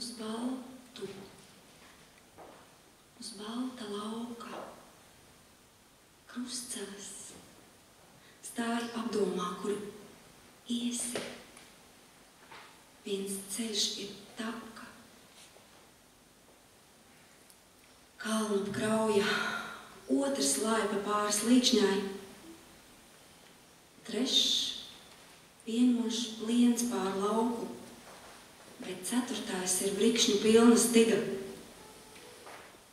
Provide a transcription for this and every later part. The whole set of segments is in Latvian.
uz balta lauka, krustceles, stāji apdomā, kur iesi. Viens ceļš ir taka, kalnu krauja, otrs laipa pāris līkšņai, trešs vienmošs pliens pār lauku, bet ceturtais ir brikšņu pilna stiga,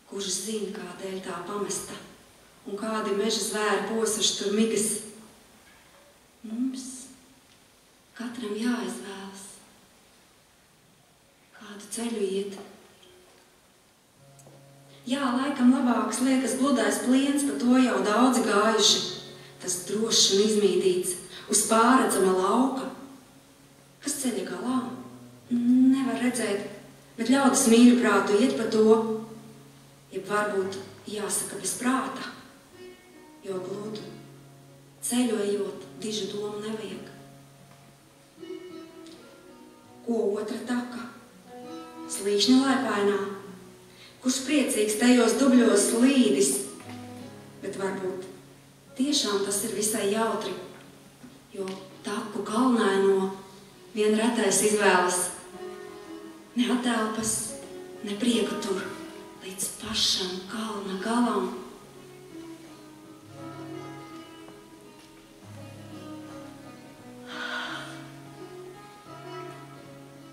kurš zina, kādēļ tā pamesta un kādi meža zvēri posaši tur migas. Mums katram jāizvēlas, kādu ceļu iet. Jā, laikam labāks liekas gludais pliens, pa to jau daudzi gājuši, tas drošs un izmītīts, uz pārredzama lauka. Kas ceļa galā? Nevar redzēt, bet ļaudis mīru prātu iet pa to, jeb varbūt jāsaka bez prāta, jo gludu ceļojot dižu domu nevajag. Ko otra taka? Slīkšņa laipainā, kurš priecīgs tajos dubļos slīdis, bet varbūt tiešām tas ir visai jautri, jo taku kalnaino vien retais izvēlas. Ne atelpas, ne prieka tur, līdz pašam kalna galam.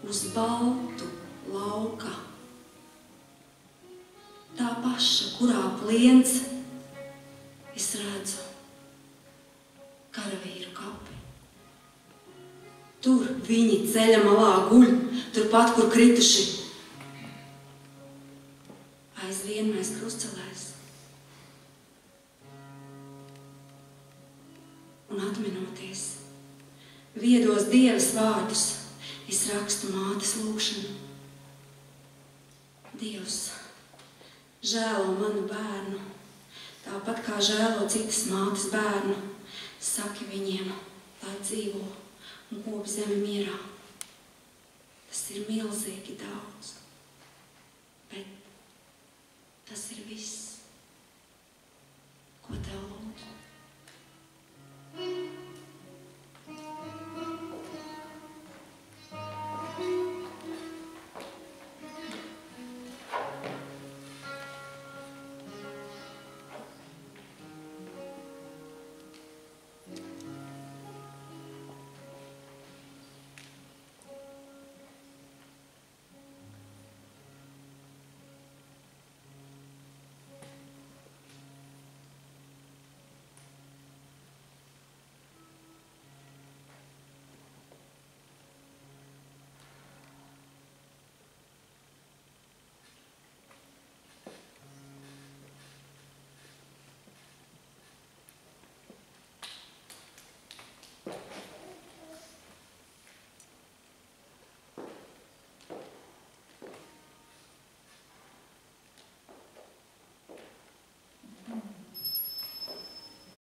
Uz baltu lauka, tā paša, kurā pliens, es redzu karavīru kapi. Tur viņi ceļa malā guļ, turpat, kur krituši. Aizvien mēs krustcelēs. Un atminoties viedos Dievas vārdus, es rakstu mātes lūgšanu. Dievs, žēlo manu bērnu, tāpat kā žēlo citas mātes bērnu, saki viņiem, lai dzīvo un kop zemi mierā. Tas ir milzīgi daudz, bet tas ir viss, ko tev lūdzu.